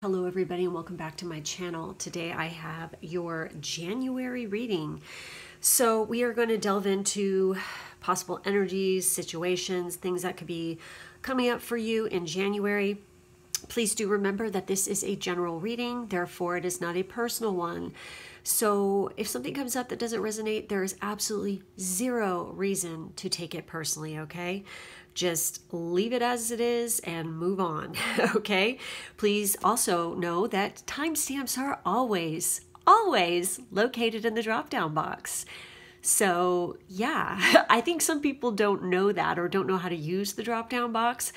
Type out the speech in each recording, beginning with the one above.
Hello everybody and welcome back to my channel. Today I have your January reading. So we are going to delve into possible energies, situations, things that could be coming up for you in January. Please do remember that this is a general reading, therefore it is not a personal one. So if something comes up that doesn't resonate, there is absolutely zero reason to take it personally, okay? Just leave it as it is and move on, okay? Please also know that timestamps are always located in the drop-down box. So yeah, I think some people don't know that or don't know how to use the drop-down box.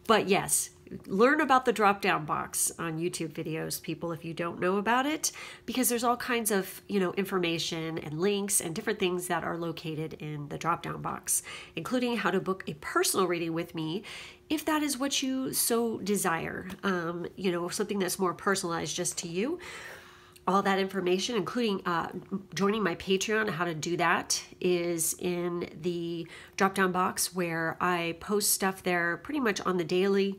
But yes, learn about the drop-down box on YouTube videos, people, if you don't know about it, because there's all kinds of, information and links and different things that are located in the drop-down box, including how to book a personal reading with me, if that is what you so desire. Something that's more personalized just to you. All that information, including joining my Patreon, how to do that is in the drop-down box, where I post stuff there pretty much on the daily.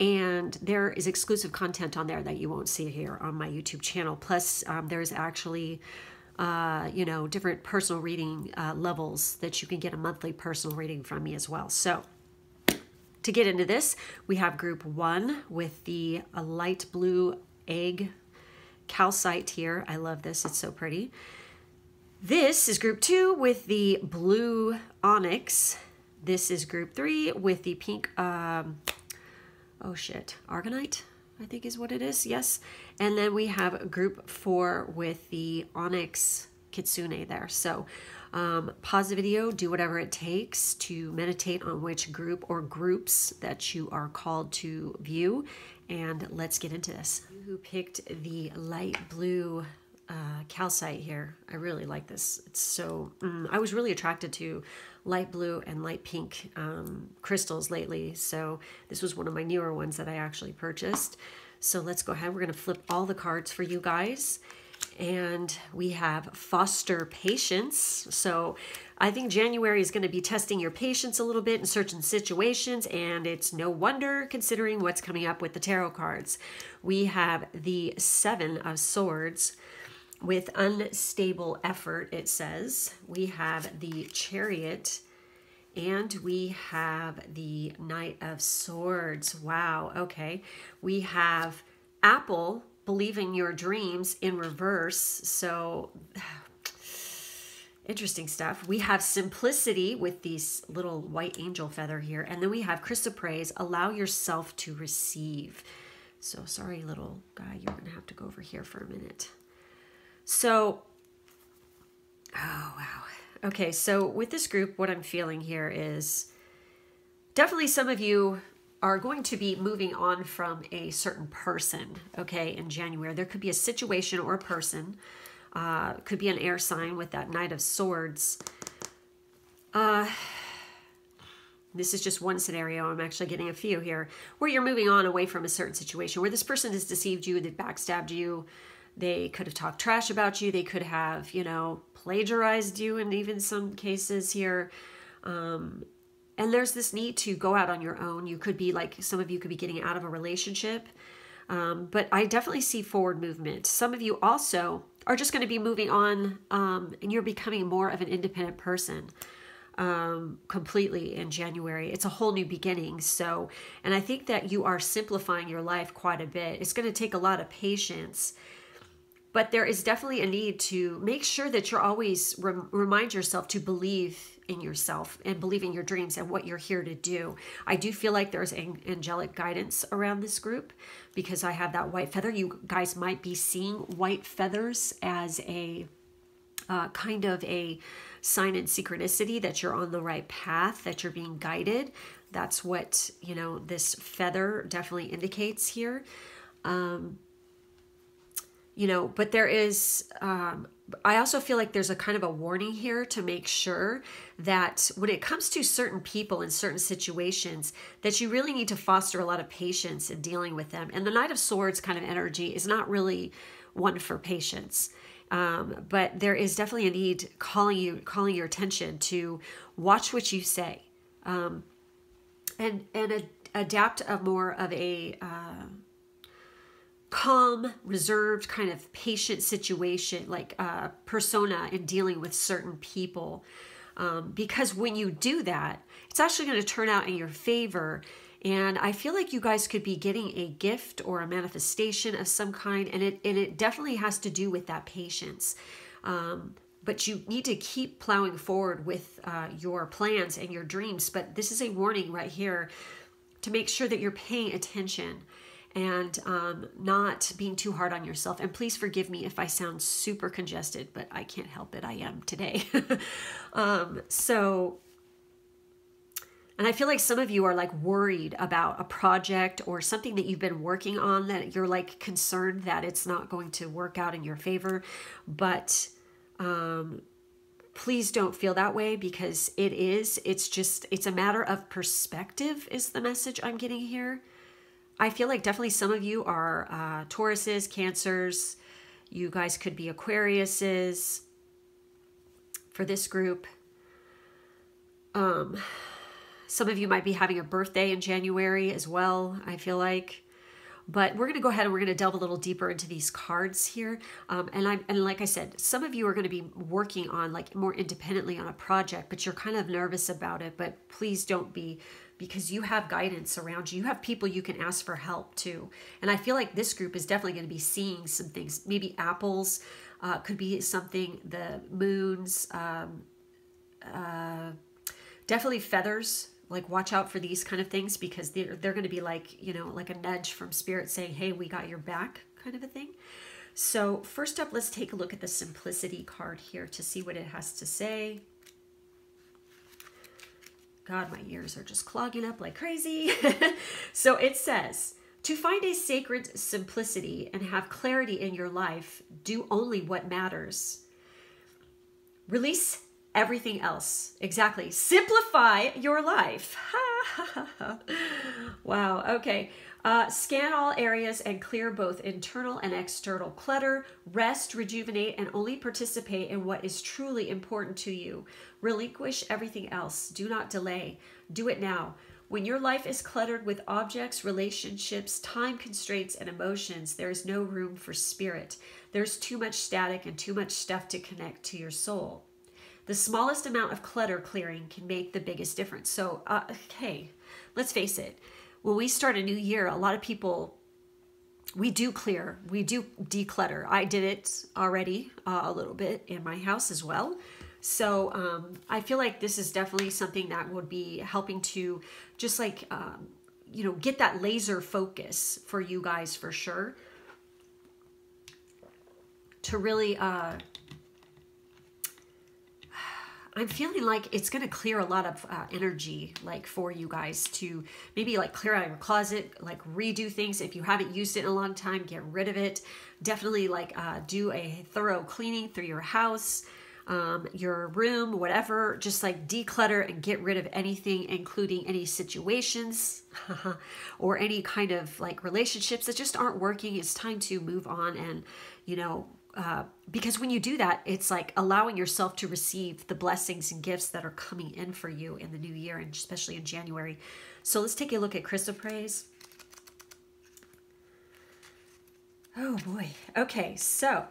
And there is exclusive content on there that you won't see here on my YouTube channel. Plus, there's actually, different personal reading levels that you can get a monthly personal reading from me as well. So to get into this, we have group 1 with the light blue egg calcite here. I love this. It's so pretty. This is group 2 with the blue onyx. This is group 3 with the pink, argonite, I think is what it is. Yes. And then we have group 4 with the onyx kitsune there. So pause the video, do whatever it takes to meditate on which group or groups that you are called to view. And let's get into this. Who picked the light blue calcite here? I really like this. It's so, I was really attracted to light blue and light pink crystals lately. So this was one of my newer ones that I actually purchased. So let's go ahead. We're going to flip all the cards for you guys. And we have foster patience. So I think January is going to be testing your patience a little bit in certain situations, and it's no wonder considering what's coming up with the tarot cards. We have the 7 of Swords with unstable effort, it says. We have the Chariot, and we have the Knight of Swords. Wow, okay. We have Apple, believing your dreams, in reverse. So interesting stuff. We have Simplicity with these little white angel feather here. And then we have Chrysoprase, allow yourself to receive. So sorry, little guy, you're going to have to go over here for a minute. So, oh, wow. Okay, so with this group, what I'm feeling here is definitely some of you are going to be moving on from a certain person, okay, in January. There could be a situation or a person. Could be an air sign with that Knight of Swords. This is just one scenario. I'm actually getting a few here where you're moving on away from a certain situation where this person has deceived you, they've backstabbed you. They could have talked trash about you. They could have, plagiarized you in even some cases here. And there's this need to go out on your own. You could be like, some of you could be getting out of a relationship. But I definitely see forward movement. Some of you also are just going to be moving on, and you're becoming more of an independent person completely in January. It's a whole new beginning. So, and I think that you are simplifying your life quite a bit. It's going to take a lot of patience. But there is definitely a need to make sure that you're always remind yourself to believe in yourself and believe in your dreams and what you're here to do. I do feel like there's angelic guidance around this group because I have that white feather. You guys might be seeing white feathers as a kind of a sign and synchronicity that you're on the right path, that you're being guided. That's what, this feather definitely indicates here. But there is, I also feel like there's a kind of a warning here to make sure that when it comes to certain people in certain situations, that you really need to foster a lot of patience in dealing with them. And the Knight of Swords kind of energy is not really one for patience. But there is definitely a need calling your attention to watch what you say, and adapt more of a calm, reserved, kind of patient situation, like persona in dealing with certain people. Because when you do that, it's actually going to turn out in your favor. And I feel like you guys could be getting a gift or a manifestation of some kind, and it definitely has to do with that patience. But you need to keep plowing forward with your plans and your dreams. But this is a warning right here to make sure that you're paying attention and not being too hard on yourself. And please forgive me if I sound super congested, but I can't help it. I am today. And I feel like some of you are like worried about a project or something that you've been working on, that you're like concerned that it's not going to work out in your favor. But please don't feel that way, because it is. It's a matter of perspective is the message I'm getting here. I feel like definitely some of you are Tauruses, Cancers. You guys could be Aquariuses for this group. Some of you might be having a birthday in January as well, I feel like. But we're going to go ahead and we're going to delve a little deeper into these cards here. And like I said, some of you are going to be working on like more independently on a project, but you're kind of nervous about it. But please don't be, because you have guidance around you. You have people you can ask for help too. And I feel like this group is definitely going to be seeing some things. Maybe apples could be something. The moons, definitely feathers. Like watch out for these kind of things, because they're going to be like, you know, like a nudge from spirit saying, hey, we got your back kind of a thing. So first up, let's take a look at the simplicity card here to see what it has to say. God, my ears are just clogging up like crazy. So it says, to find a sacred simplicity and have clarity in your life, do only what matters. Release everything else. Exactly. Simplify your life. Wow. Okay. Scan all areas and clear both internal and external clutter. Rest, rejuvenate, and only participate in what is truly important to you. Relinquish everything else. Do not delay. Do it now. When your life is cluttered with objects, relationships, time constraints, and emotions, there is no room for spirit. There's too much static and too much stuff to connect to your soul. The smallest amount of clutter clearing can make the biggest difference. So, hey, let's face it. When we start a new year, a lot of people, we do clear, we do declutter. I did it already a little bit in my house as well. So I feel like this is definitely something that would be helping to just like, you know, get that laser focus for you guys for sure. To really... I'm feeling like it's going to clear a lot of energy, like for you guys to maybe like clear out your closet, like redo things. If you haven't used it in a long time, get rid of it. Definitely like do a thorough cleaning through your house, your room, whatever. Just like declutter and get rid of anything, including any situations or any kind of like relationships that just aren't working. It's time to move on and, you know, because when you do that, it's like allowing yourself to receive the blessings and gifts that are coming in for you in the new year, and especially in January. So let's take a look at Crystal Praise. Oh boy. Okay, so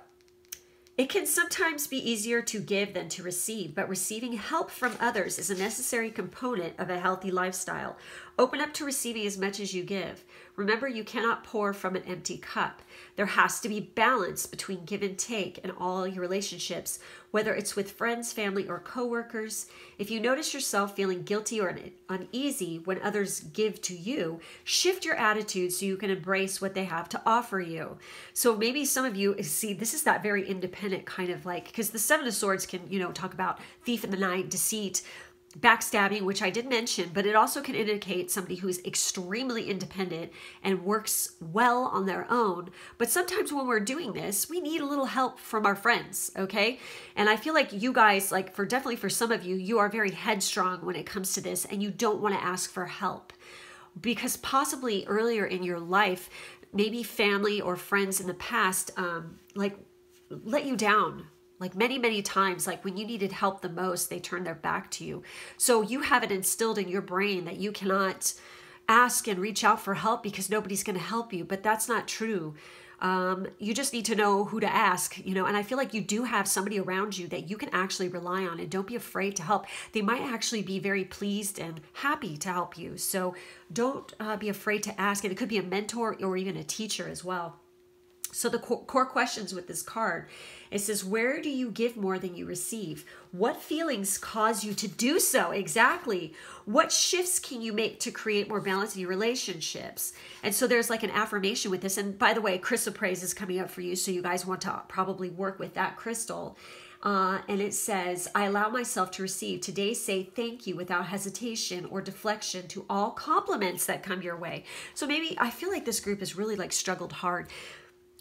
it can sometimes be easier to give than to receive, but receiving help from others is a necessary component of a healthy lifestyle. Open up to receiving as much as you give. Remember, you cannot pour from an empty cup. There has to be balance between give and take in all your relationships, whether it's with friends, family, or coworkers. If you notice yourself feeling guilty or uneasy when others give to you, shift your attitude so you can embrace what they have to offer you. So maybe some of you see, this is that very independent kind of like, because the Seven of Swords can, you know, talk about thief in the night, deceit, backstabbing, which I did mention, but it also can indicate somebody who is extremely independent and works well on their own. But sometimes when we're doing this, we need a little help from our friends, okay? And I feel like you guys, like definitely for some of you, you are very headstrong when it comes to this, and you don't want to ask for help because possibly earlier in your life, maybe family or friends in the past, like let you down. Like many, many times, like when you needed help the most, they turned their back to you. So you have it instilled in your brain that you cannot ask and reach out for help because nobody's going to help you. But that's not true. You just need to know who to ask, you know, and I feel like you do have somebody around you that you can actually rely on, and don't be afraid to help. They might actually be very pleased and happy to help you. So don't be afraid to ask. And it could be a mentor or even a teacher as well. So the core questions with this card, it says, where do you give more than you receive? What feelings cause you to do so? Exactly. What shifts can you make to create more balance in your relationships? And so there's like an affirmation with this. And by the way, crystal praise is coming up for you. So you guys want to probably work with that crystal. And it says, I allow myself to receive. Today, say thank you without hesitation or deflection to all compliments that come your way. So maybe I feel like this group has really like struggled hard.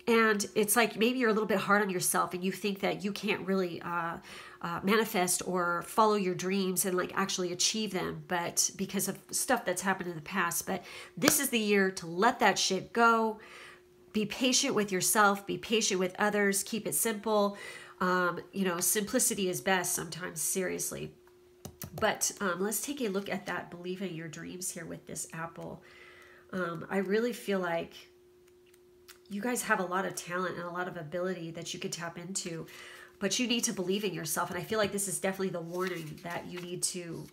And it's like maybe you're a little bit hard on yourself and you think that you can't really manifest or follow your dreams and like actually achieve them, but because of stuff that's happened in the past. But this is the year to let that shit go. Be patient with yourself. Be patient with others. Keep it simple. You know, simplicity is best sometimes, seriously. But let's take a look at that believe in your dreams here with this apple. I really feel like you guys have a lot of talent and a lot of ability that you could tap into, but you need to believe in yourself. And I feel like this is definitely the warning that you need to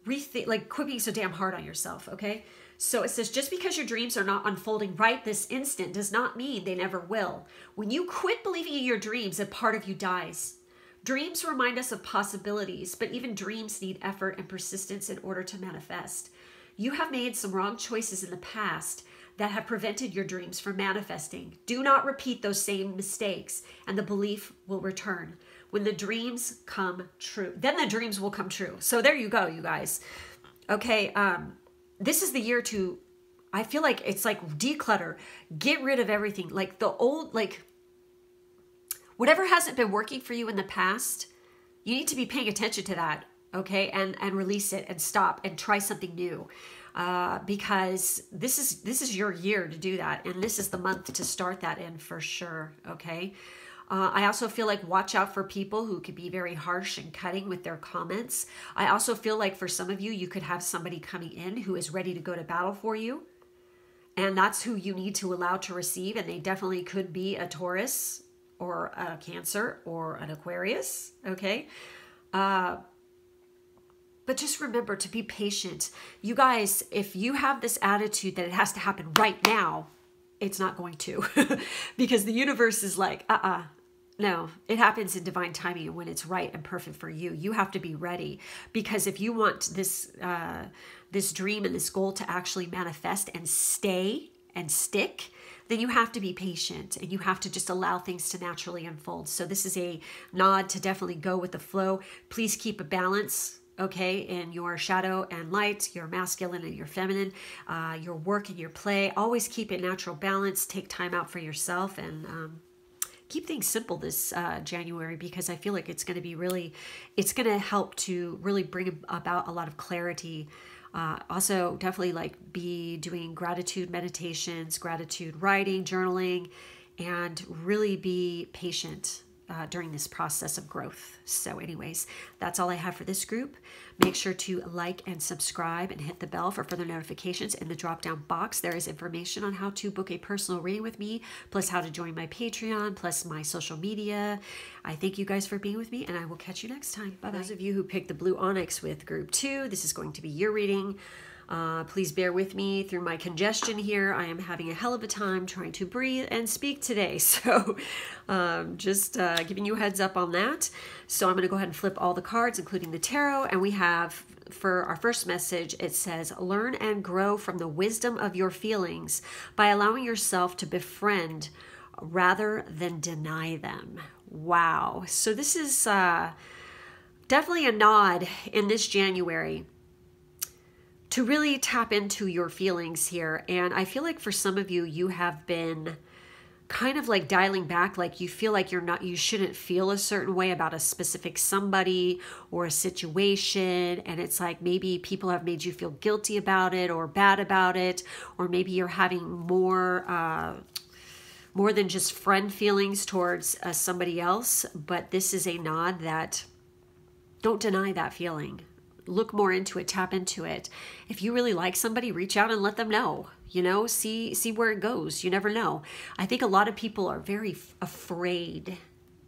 rethink, like quit being so damn hard on yourself, okay? So it says, just because your dreams are not unfolding right this instant does not mean they never will. When you quit believing in your dreams, a part of you dies. Dreams remind us of possibilities, but even dreams need effort and persistence in order to manifest. You have made some wrong choices in the past that have prevented your dreams from manifesting. Do not repeat those same mistakes, and the belief will return. When the dreams come true, then the dreams will come true. So there you go, you guys. Okay, this is the year to, I feel like it's like declutter, get rid of everything. Like the old, like whatever hasn't been working for you in the past, you need to be paying attention to that, okay? And release it and stop and try something new. Because this is your year to do that. And this is the month to start that in for sure. Okay. I also feel like watch out for people who could be very harsh and cutting with their comments. I also feel like for some of you, you could have somebody coming in who is ready to go to battle for you. And that's who you need to allow to receive. And they definitely could be a Taurus or a Cancer or an Aquarius. Okay. But just remember to be patient. You guys, if you have this attitude that it has to happen right now, it's not going to. Because the universe is like, no, it happens in divine timing when it's right and perfect for you. You have to be ready. Because if you want this, this dream and this goal to actually manifest and stay and stick, then you have to be patient and you have to just allow things to naturally unfold. So this is a nod to definitely go with the flow. Please keep a balance, okay, in your shadow and light, your masculine and your feminine, your work and your play. Always keep a natural balance. Take time out for yourself and keep things simple this January, because I feel like it's going to be really, it's going to help to really bring about a lot of clarity. Also, definitely like be doing gratitude meditations, gratitude writing, journaling, and really be patient during this process of growth. So anyways, that's all I have for this group. Make sure to like and subscribe and hit the bell for further notifications. In the drop-down box, there is information on how to book a personal reading with me, plus how to join my Patreon, plus my social media. I thank you guys for being with me, and I will catch you next time. Bye-bye. Those of you who picked the blue onyx with group 2, this is going to be your reading. Please bear with me through my congestion here. I am having a hell of a time trying to breathe and speak today. So just giving you a heads up on that. So I'm going to go ahead and flip all the cards, including the tarot. And we have, for our first message, it says, learn and grow from the wisdom of your feelings by allowing yourself to befriend rather than deny them. Wow. So this is definitely a nod in this January to really tap into your feelings here. And I feel like for some of you, you have been kind of like dialing back, like you feel like you shouldn't feel a certain way about a specific somebody or a situation. And it's like maybe people have made you feel guilty about it or bad about it, or maybe you're having more than just friend feelings towards somebody else. But this is a nod that don't deny that feeling. Look more into it, tap into it. If you really like somebody, reach out and let them know. you know, see where it goes. You never know. I think a lot of people are very afraid.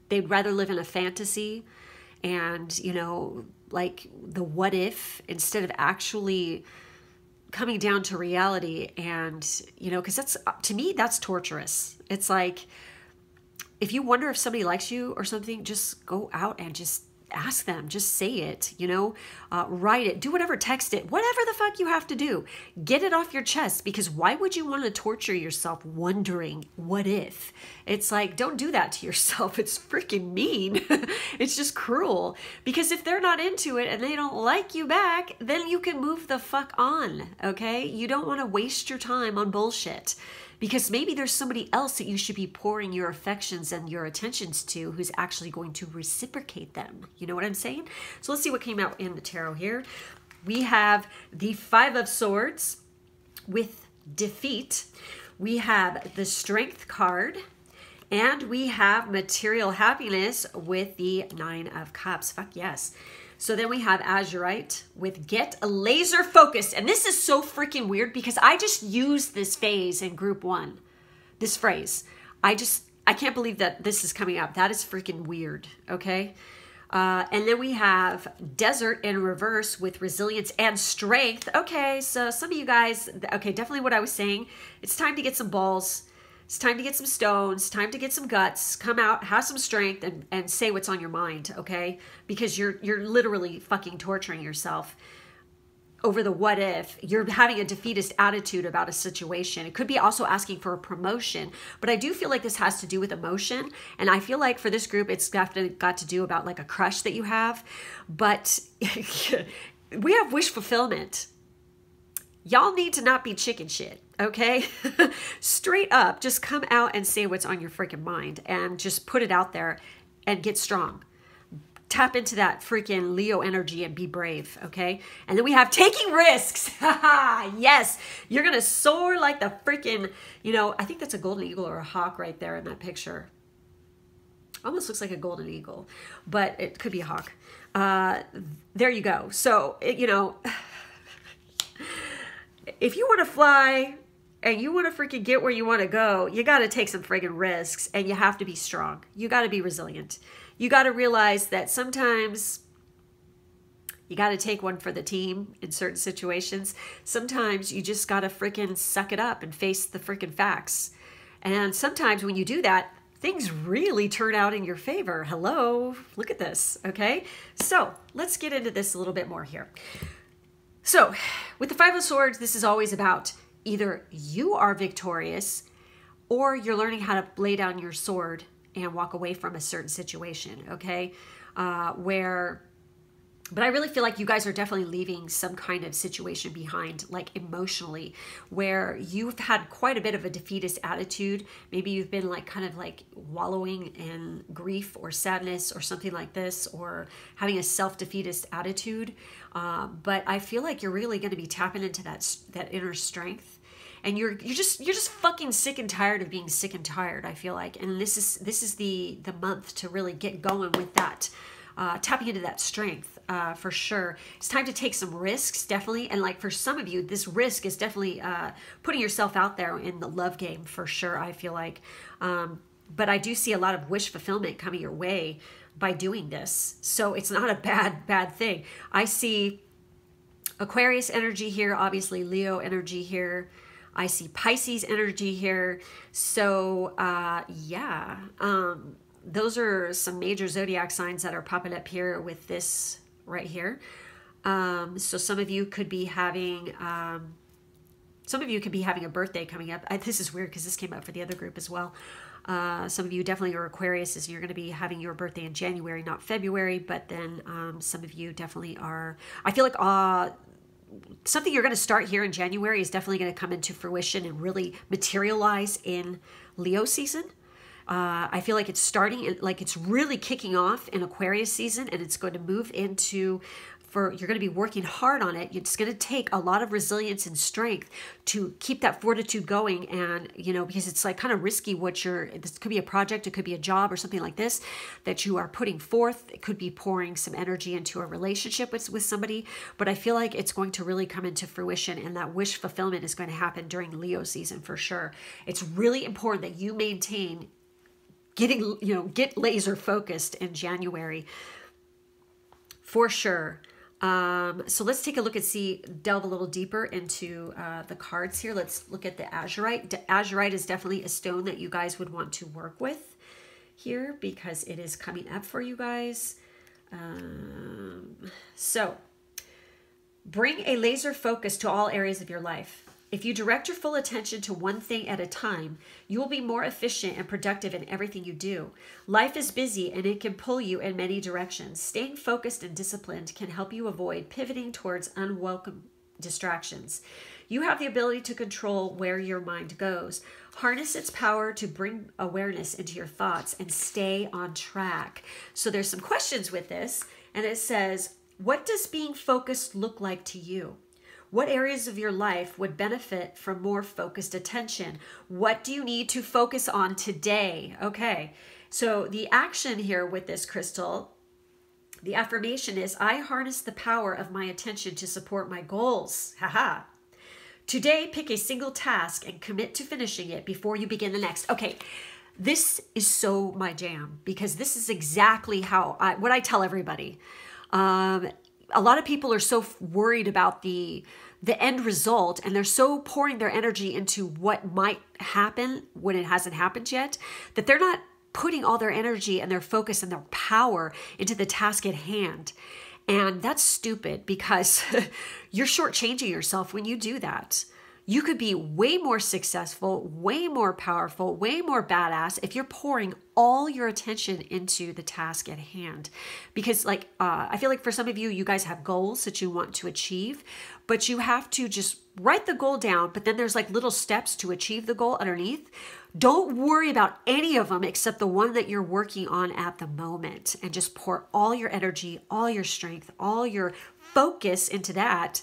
They'd rather live in a fantasy and, you know, like the what if, instead of actually coming down to reality. And, you know, because that's, to me, that's torturous. It's like, if you wonder if somebody likes you or something, just go out and just ask them, just say it, you know, write it, do whatever, text it, whatever the fuck you have to do, get it off your chest. Because why would you want to torture yourself wondering what if? It's like, don't do that to yourself. It's freaking mean. It's just cruel. Because if they're not into it and they don't like you back, then you can move the fuck on. Okay. You don't want to waste your time on bullshit. Because maybe there's somebody else that you should be pouring your affections and your attentions to who's actually going to reciprocate them. You know what I'm saying? So let's see what came out in the tarot here. We have the Five of Swords with defeat. We have the Strength card. And we have material happiness with the Nine of Cups. Fuck yes. So then we have Azurite with get laser focused. And this is so freaking weird because I just used this phase in group 1. This phrase. I can't believe that this is coming up. That is freaking weird. Okay. And then we have desert in reverse with resilience and strength. Okay. So some of you guys, okay, definitely what I was saying. It's time to get some balls. It's time to get some stones, time to get some guts, come out, have some strength, and say what's on your mind, okay? Because you're literally fucking torturing yourself over the what if. You're having a defeatist attitude about a situation. It could be also asking for a promotion, but I do feel like this has to do with emotion, and I feel like for this group, it's got to do about like a crush that you have, but we have wish fulfillment. Y'all need to not be chicken shit, okay? Straight up, just come out and say what's on your freaking mind and just put it out there and get strong. Tap into that freaking Leo energy and be brave, okay? And then we have taking risks. Yes, you're going to soar like the freaking, you know, I think that's a golden eagle or a hawk right there in that picture. Almost looks like a golden eagle, but it could be a hawk. There you go. So, you know... If you want to fly and you want to freaking get where you want to go, you got to take some friggin' risks and you have to be strong. You got to be resilient. You got to realize that sometimes you got to take one for the team in certain situations. Sometimes you just got to freaking suck it up and face the freaking facts. And sometimes when you do that, things really turn out in your favor. Hello, look at this, okay? So let's get into this a little bit more here. So, with the Five of Swords, this is always about either you are victorious or you're learning how to lay down your sword and walk away from a certain situation, okay? But I really feel like you guys are definitely leaving some kind of situation behind, like emotionally, where you've had quite a bit of a defeatist attitude. Maybe you've been like kind of like wallowing in grief or sadness or something like this, or having a self-defeatist attitude. But I feel like you're really going to be tapping into that inner strength. And you're just fucking sick and tired of being sick and tired, I feel like. And this is the month to really get going with that. Tapping into that strength, for sure. It's time to take some risks, definitely. And like for some of you, this risk is definitely putting yourself out there in the love game, for sure, I feel like. But I do see a lot of wish fulfillment coming your way by doing this. So it's not a bad thing. I see Aquarius energy here, obviously Leo energy here. I see Pisces energy here. So yeah. Those are some major zodiac signs that are popping up here with this right here. So some of you could be having a birthday coming up. This is weird because this came up for the other group as well. Some of you definitely are Aquarius, and you're going to be having your birthday in January, not February. But then some of you definitely are. I feel like something you're going to start here in January is definitely going to come into fruition and really materialize in Leo season. I feel like it's starting, like it's really kicking off in Aquarius season, and it's going to move into you're going to be working hard on it. It's going to take a lot of resilience and strength to keep that fortitude going. And, you know, because it's like kind of risky this could be a project, it could be a job or something like this that you are putting forth. It could be pouring some energy into a relationship with somebody, but I feel like it's going to really come into fruition, and that wish fulfillment is going to happen during Leo season for sure. It's really important that you maintain get laser focused in January for sure. So let's take a look and delve a little deeper into the cards here. Let's look at the azurite. Azurite is definitely a stone that you guys would want to work with here because it is coming up for you guys. So bring a laser focus to all areas of your life. If you direct your full attention to one thing at a time, you will be more efficient and productive in everything you do. Life is busy and it can pull you in many directions. Staying focused and disciplined can help you avoid pivoting towards unwelcome distractions. You have the ability to control where your mind goes. Harness its power to bring awareness into your thoughts and stay on track. So there's some questions with this, and it says, what does being focused look like to you? What areas of your life would benefit from more focused attention? What do you need to focus on today? Okay, so the action here with this crystal, the affirmation is, I harness the power of my attention to support my goals. Haha. Today, pick a single task and commit to finishing it before you begin the next. Okay, this is so my jam because this is exactly what I tell everybody. A lot of people are so worried about the end result, and they're so pouring their energy into what might happen when it hasn't happened yet, that they're not putting all their energy and their focus and their power into the task at hand. And that's stupid because you're shortchanging yourself when you do that. You could be way more successful, way more powerful, way more badass if you're pouring all your attention into the task at hand. Because I feel like for some of you, you guys have goals that you want to achieve, but you have to just write the goal down, but then there's like little steps to achieve the goal underneath. Don't worry about any of them except the one that you're working on at the moment, and just pour all your energy, all your strength, all your focus into that,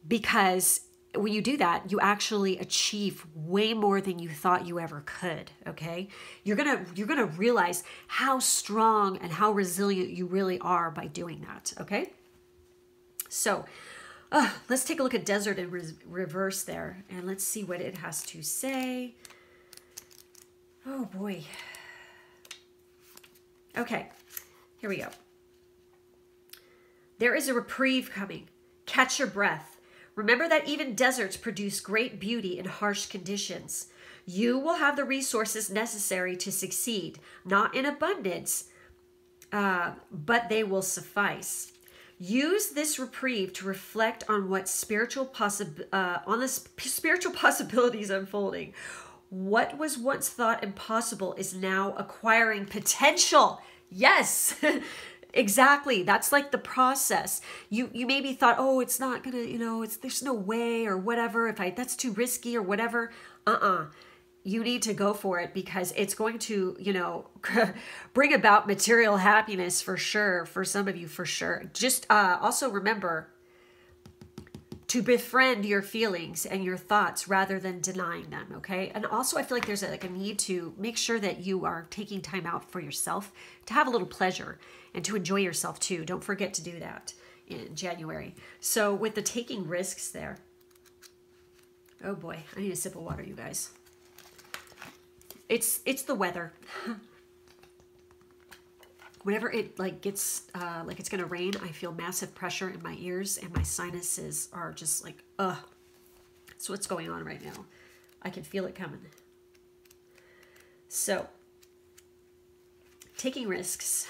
because when you do that, you actually achieve way more than you thought you ever could, okay? You're gonna realize how strong and how resilient you really are by doing that, okay? So let's take a look at Desert in reverse there, and let's see what it has to say. Oh boy. Okay, here we go. There is a reprieve coming. Catch your breath. Remember that even deserts produce great beauty in harsh conditions. You will have the resources necessary to succeed, not in abundance, but they will suffice. Use this reprieve to reflect on what spiritual possibilities unfolding. What was once thought impossible is now acquiring potential. Yes. Exactly. That's like the process. You maybe thought, oh, it's not gonna, there's no way or whatever. That's too risky or whatever. You need to go for it because it's going to, bring about material happiness for sure. For some of you, for sure. Just also remember to befriend your feelings and your thoughts rather than denying them, okay? And also I feel like there's a need to make sure that you are taking time out for yourself to have a little pleasure and to enjoy yourself too. Don't forget to do that in January. So with the taking risks there, oh boy, I need a sip of water, you guys. It's the weather. Whenever it gets like it's gonna rain, I feel massive pressure in my ears and my sinuses are just like, ugh. That's what's going on right now. I can feel it coming. So, taking risks.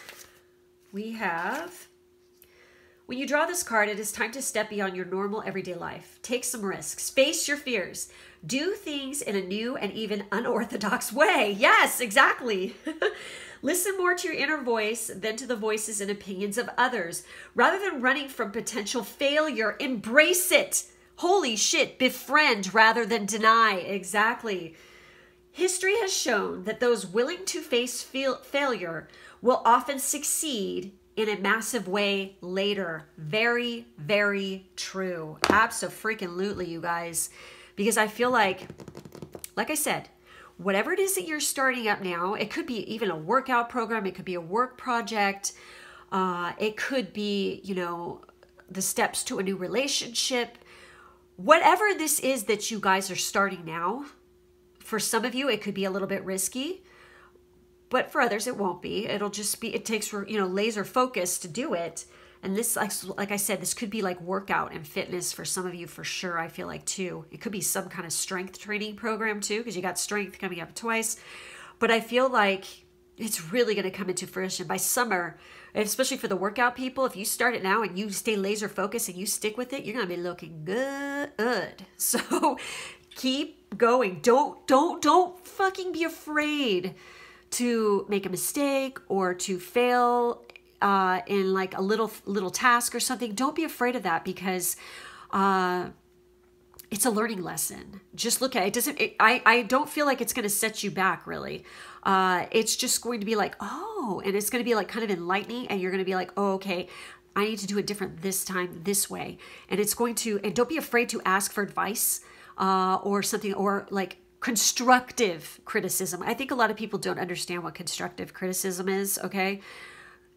We have, when you draw this card, it is time to step beyond your normal everyday life. Take some risks. Face your fears. Do things in a new and even unorthodox way. Yes, exactly. Listen more to your inner voice than to the voices and opinions of others. Rather than running from potential failure, embrace it. Holy shit, befriend rather than deny. Exactly. History has shown that those willing to face failure will often succeed in a massive way later. Very, very true. Abso-freaking-lutely, you guys. Because I feel like I said, whatever it is that you're starting up now, it could be even a workout program, it could be a work project, it could be, you know, the steps to a new relationship. Whatever this is that you guys are starting now, for some of you, it could be a little bit risky. But for others, it won't be. It'll just be, it takes, you know, laser focus to do it. And this, like I said, this could be like workout and fitness for some of you for sure, I feel like too. It could be some kind of strength training program too, because you got strength coming up twice. But I feel like it's really going to come into fruition by summer, especially for the workout people. If you start it now and you stay laser focused and you stick with it, you're going to be looking good. So keep going. Don't fucking be afraid to make a mistake or to fail in like a little task or something. Don't be afraid of that, because it's a learning lesson. Just look at it. I don't feel like it's going to set you back really. It's just going to be like, oh, and it's going to be like kind of enlightening, and you're going to be like, oh, okay, I need to do it different this time, this way. And it's going to, and don't be afraid to ask for advice or something, or like constructive criticism. I think a lot of people don't understand what constructive criticism is, okay?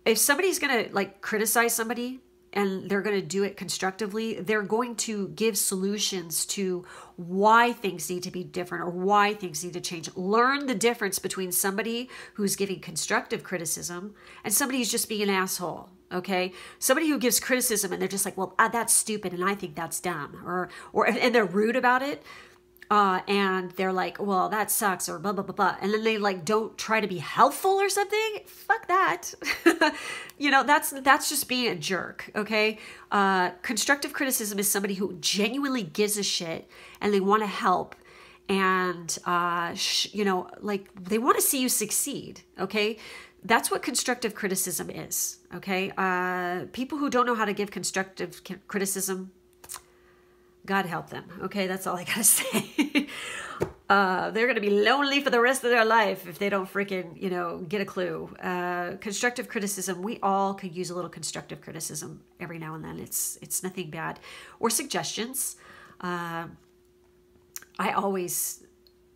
If somebody's going to like criticize somebody and they're going to do it constructively, they're going to give solutions to why things need to be different or why things need to change. Learn the difference between somebody who's giving constructive criticism and somebody who's just being an asshole, okay? Somebody who gives criticism and they're just like, well, that's stupid and I think that's dumb, and they're rude about it. And they're like, well, that sucks, or blah, blah, blah, blah. And then they like, don't try to be helpful or something. Fuck that. You know, that's just being a jerk. Okay. Constructive criticism is somebody who genuinely gives a shit and they want to help. And, you know, like they want to see you succeed. Okay. That's what constructive criticism is. Okay. People who don't know how to give constructive criticism, God help them. Okay, that's all I gotta say. They're gonna be lonely for the rest of their life if they don't freaking, you know, get a clue. Constructive criticism, we all could use a little constructive criticism every now and then. It's nothing bad. Or suggestions. I always,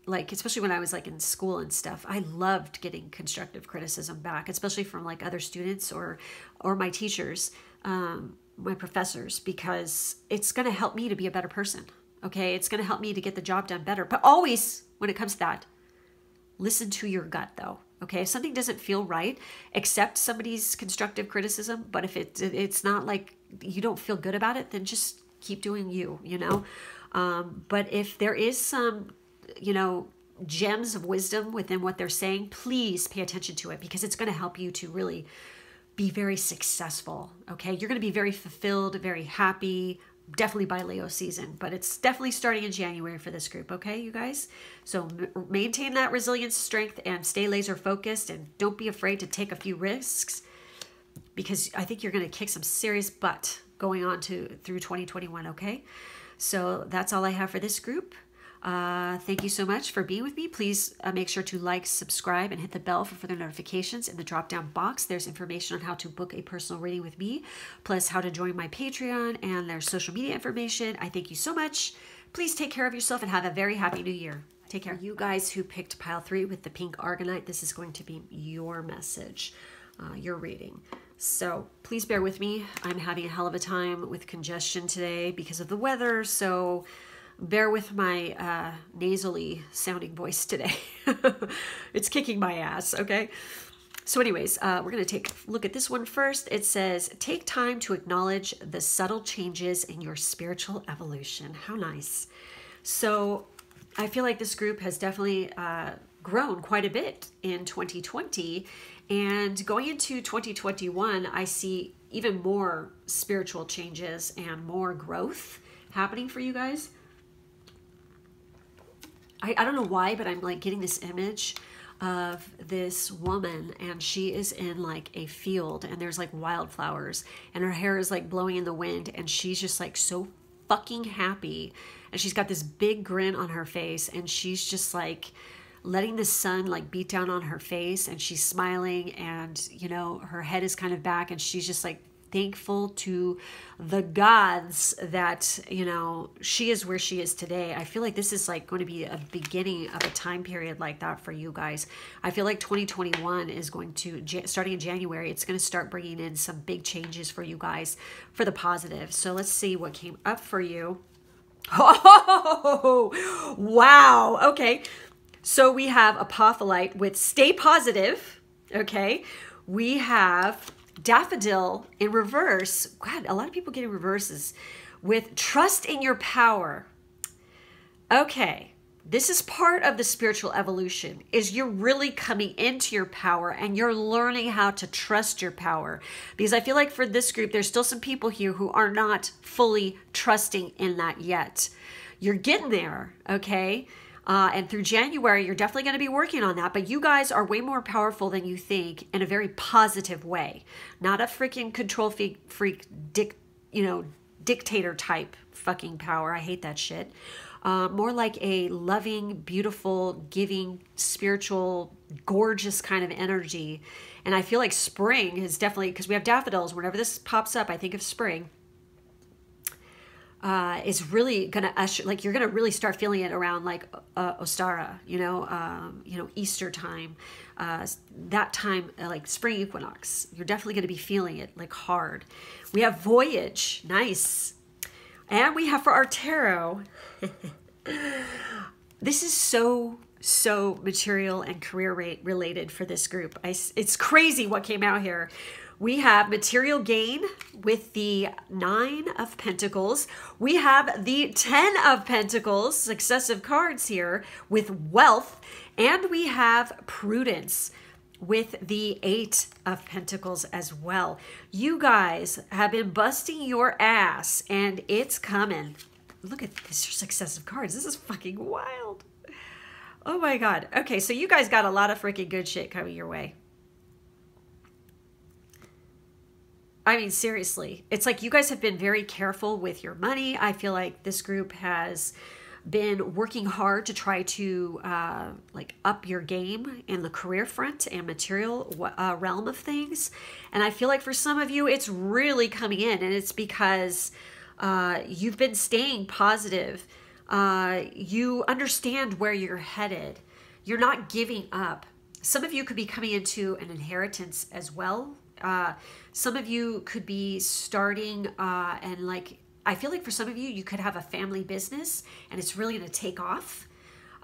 like, especially when I was like in school and stuff, I loved getting constructive criticism back, especially from like other students or my teachers. My professors, because it's going to help me to be a better person. Okay. It's going to help me to get the job done better. But always, when it comes to that, listen to your gut though. Okay. If something doesn't feel right, accept somebody's constructive criticism. But if it's not like you don't feel good about it, then just keep doing you know? But if there is some, you know, gems of wisdom within what they're saying, please pay attention to it, because it's going to help you to really be very successful, okay? You're going to be very fulfilled, very happy, definitely by Leo season, but it's definitely starting in January for this group, okay, you guys? So maintain that resilience, strength, and stay laser focused, and don't be afraid to take a few risks, because I think you're going to kick some serious butt going on through 2021, okay? So that's all I have for this group. Thank you so much for being with me. Please make sure to like, subscribe, and hit the bell for further notifications. In the drop-down box, there's information on how to book a personal reading with me, plus how to join my Patreon, and there's social media information. I thank you so much. Please take care of yourself and have a very happy new year. Take care. You guys who picked pile 3 with the pink Argonite, this is going to be your message, your reading. So please bear with me. I'm having a hell of a time with congestion today because of the weather, so bear with my nasally sounding voice today. It's kicking my ass, okay? So anyways, we're going to take a look at this one first. It says, take time to acknowledge the subtle changes in your spiritual evolution. How nice. So I feel like this group has definitely grown quite a bit in 2020. And going into 2021, I see even more spiritual changes and more growth happening for you guys. I don't know why, but I'm like getting this image of this woman, and she is in like a field, and there's like wildflowers, and her hair is like blowing in the wind, and she's just like so fucking happy, and she's got this big grin on her face, and she's just like letting the sun like beat down on her face, and she's smiling, and you know, her head is kind of back, and she's just like thankful to the gods that, you know, she is where she is today. I feel like this is like going to be a beginning of a time period like that for you guys. I feel like 2021 is going to, starting in January, it's going to start bringing in some big changes for you guys for the positive. So let's see what came up for you. Oh, wow. Okay. So we have Apophyllite with stay positive. Okay. We have Daffodil in reverse. God, a lot of people getting reverses with trust in your power. Okay, this is part of the spiritual evolution, is you're really coming into your power and you're learning how to trust your power. Because I feel like for this group, there's still some people here who are not fully trusting in that yet. You're getting there, okay? And through January, you're definitely going to be working on that. But you guys are way more powerful than you think in a very positive way. Not a freaking control freak dictator type fucking power. I hate that shit. More like a loving, beautiful, giving, spiritual, gorgeous kind of energy. And I feel like spring is definitely, because we have daffodils. Whenever this pops up, I think of spring. Is really going to usher, like you're going to really start feeling it around like Ostara, Easter time, that time, like spring equinox. You're definitely going to be feeling it like hard. We have Voyage, nice. And we have for our tarot, this is so material and career related for this group. It's crazy what came out here. We have material gain with the 9 of Pentacles. We have the 10 of Pentacles, successive cards here, with wealth. And we have prudence with the 8 of Pentacles as well. You guys have been busting your ass, and it's coming. Look at this successive cards. This is fucking wild. Oh my God. Okay, so you guys got a lot of freaking good shit coming your way. I mean, seriously, it's like you guys have been very careful with your money. I feel like this group has been working hard to try to like up your game in the career front and material realm of things. And I feel like for some of you, it's really coming in, and it's because you've been staying positive. You understand where you're headed. You're not giving up. Some of you could be coming into an inheritance as well. Some of you could be starting and like, I feel like for some of you, you could have a family business and it's really going to take off.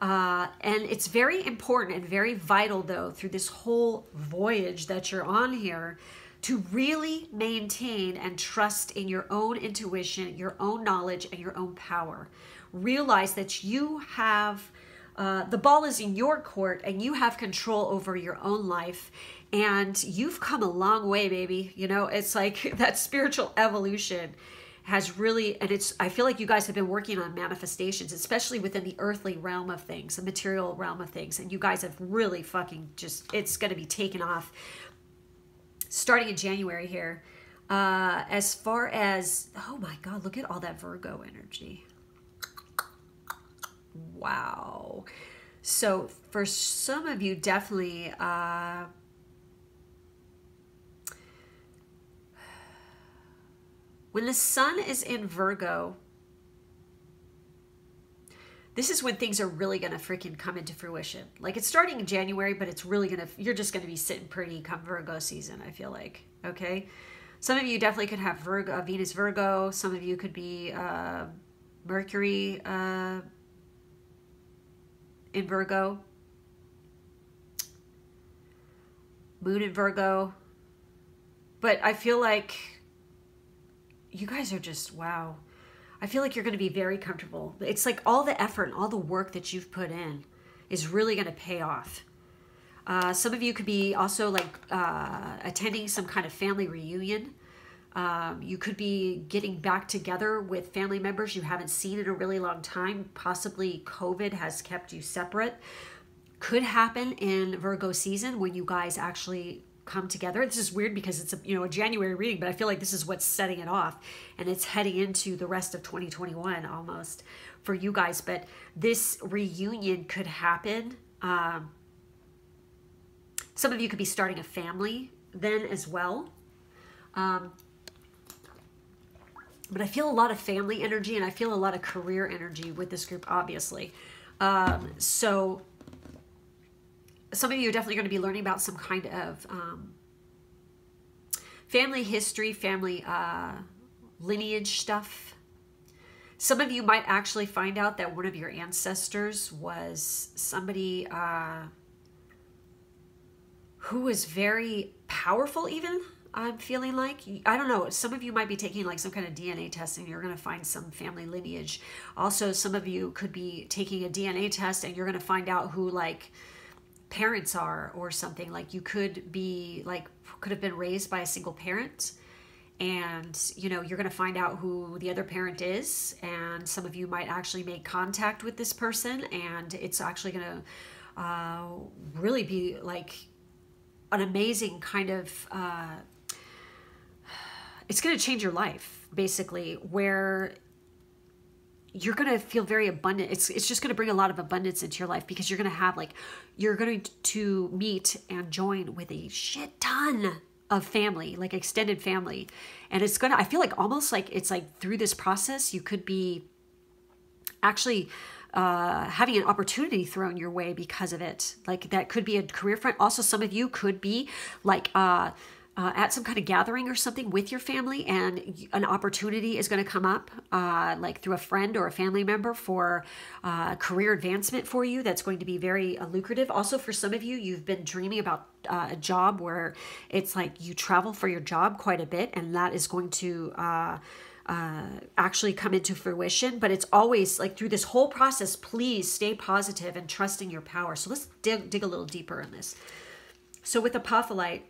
And it's very important and very vital though, through this whole voyage that you're on here, to really maintain and trust in your own intuition, your own knowledge, and your own power. Realize that you have, the ball is in your court and you have control over your own life. And you've come a long way, baby. You know, it's like that spiritual evolution has really, and I feel like you guys have been working on manifestations, especially within the earthly realm of things, the material realm of things. And you guys have really fucking just, it's going to be taken off starting in January here. As far as, oh my God, look at all that Virgo energy. Wow. So for some of you, definitely, when the sun is in Virgo, this is when things are really going to freaking come into fruition. Like it's starting in January, but it's really going to, you're just going to be sitting pretty come Virgo season, I feel like. Okay. Some of you definitely could have Virgo, Venus Virgo. Some of you could be Mercury in Virgo. Moon in Virgo. But I feel like you guys are just, wow. I feel like you're going to be very comfortable. It's like all the effort and all the work that you've put in is really going to pay off. Some of you could be also like attending some kind of family reunion. You could be getting back together with family members you haven't seen in a really long time. Possibly COVID has kept you separate. Could happen in Virgo season when you guys actually come together. This is weird because it's a January reading, but I feel like this is what's setting it off, and it's heading into the rest of 2021 almost for you guys. But this reunion could happen Some of you could be starting a family then as well. But I feel a lot of family energy, and I feel a lot of career energy with this group, obviously. So some of you are definitely going to be learning about some kind of family history, family lineage stuff. Some of you might actually find out that one of your ancestors was somebody who was very powerful even, I'm feeling like. I don't know. Some of you might be taking like some kind of DNA test and you're going to find some family lineage. Also, some of you could be taking a DNA test and you're going to find out who like parents are or something. Like you could be like, could have been raised by a single parent, and you know, you're going to find out who the other parent is, and some of you might actually make contact with this person, and it's actually going to really be like an amazing kind of it's going to change your life, basically, where you're going to feel very abundant. It's just going to bring a lot of abundance into your life, because you're going to have like, you're going to meet and join with a shit ton of family, like extended family. And it's going to, I feel like almost like it's like through this process, you could be actually having an opportunity thrown your way because of it. Like that could be a career front. Also, some of you could be like, at some kind of gathering or something with your family, and an opportunity is going to come up like through a friend or a family member for career advancement for you that's going to be very lucrative. Also, for some of you, you've been dreaming about a job where it's like you travel for your job quite a bit, and that is going to actually come into fruition. But it's always like through this whole process, please stay positive and trust in your power. So let's dig a little deeper in this. So with apophyllite,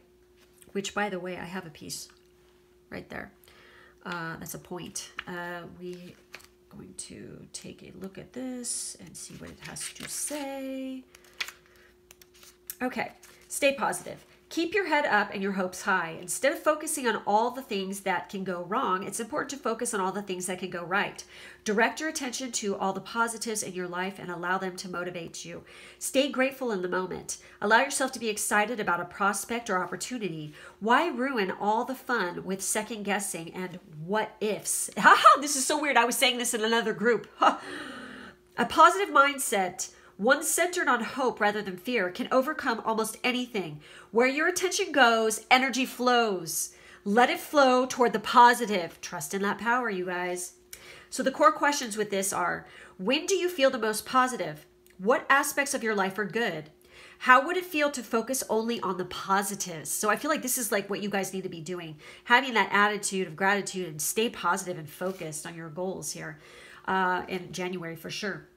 which, by the way, I have a piece right there. That's a point. We going to take a look at this and see what it has to say. Okay, stay positive. Keep your head up and your hopes high. Instead of focusing on all the things that can go wrong, it's important to focus on all the things that can go right. Direct your attention to all the positives in your life and allow them to motivate you. Stay grateful in the moment. Allow yourself to be excited about a prospect or opportunity. Why ruin all the fun with second guessing and what ifs? This is so weird. I was saying this in another group. A positive mindset, one centered on hope rather than fear, can overcome almost anything. Where your attention goes, energy flows. Let it flow toward the positive. Trust in that power, you guys. So the core questions with this are, when do you feel the most positive? What aspects of your life are good? How would it feel to focus only on the positives? So I feel like this is like what you guys need to be doing. Having that attitude of gratitude and stay positive and focused on your goals here in January for sure.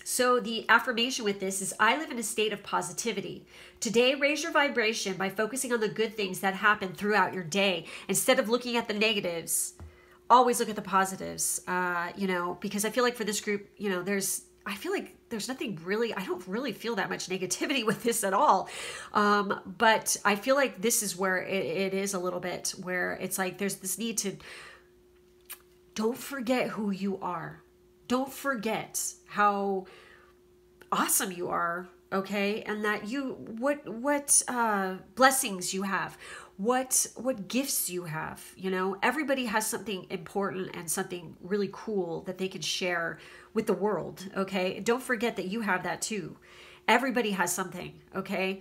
So the affirmation with this is, I live in a state of positivity. Today, raise your vibration by focusing on the good things that happen throughout your day. Instead of looking at the negatives, always look at the positives, you know, because I feel like for this group, you know, I feel like there's nothing really, I don't really feel that much negativity with this at all. But I feel like this is where it is a little bit, where it's like there's this need to, don't forget who you are. Don't forget how awesome you are, okay? And that what blessings you have, what gifts you have, you know? Everybody has something important and something really cool that they can share with the world, okay? Don't forget that you have that too. Everybody has something, okay?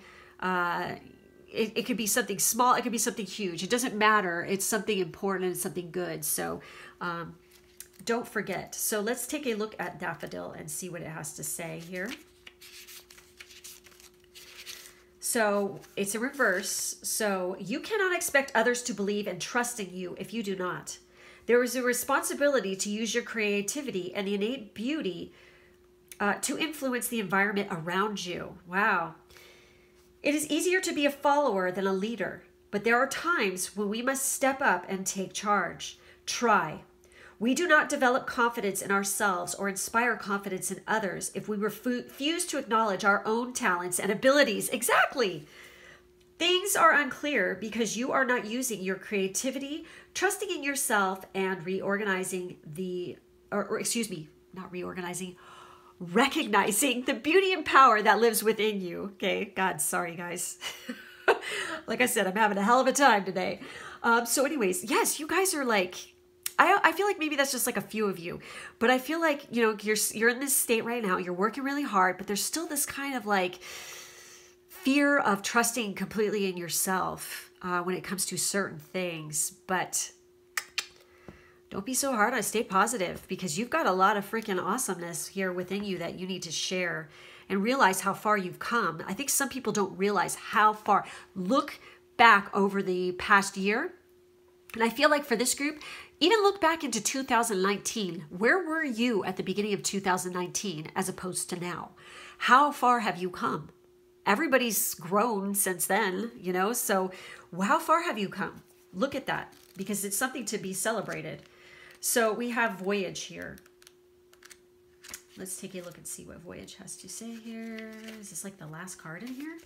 It could be something small, it could be something huge. It doesn't matter. It's something important and something good. So, don't forget. So let's take a look at Daffodil and see what it has to say here. So it's a reverse. So you cannot expect others to believe and trust in you if you do not. There is a responsibility to use your creativity and the innate beauty to influence the environment around you. Wow. It is easier to be a follower than a leader, but there are times when we must step up and take charge. Try. We do not develop confidence in ourselves or inspire confidence in others if we refuse to acknowledge our own talents and abilities. Exactly. Things are unclear because you are not using your creativity, trusting in recognizing the beauty and power that lives within you. Okay, God, sorry guys. Like I said, I'm having a hell of a time today. So anyways, yes, you guys are like, I feel like maybe that's just like a few of you, but I feel like, you know, you're in this state right now, you're working really hard, but there's still this kind of like fear of trusting completely in yourself when it comes to certain things. But don't be so hard on it. Stay positive, because you've got a lot of freaking awesomeness here within you that you need to share and realize how far you've come. I think some people don't realize how far. Look back over the past year. And I feel like for this group, even look back into 2019. Where were you at the beginning of 2019 as opposed to now? How far have you come? Everybody's grown since then, you know, so how far have you come? Look at that, because it's something to be celebrated. So we have Voyage here. Let's take a look and see what Voyage has to say here. Is this like the last card in here?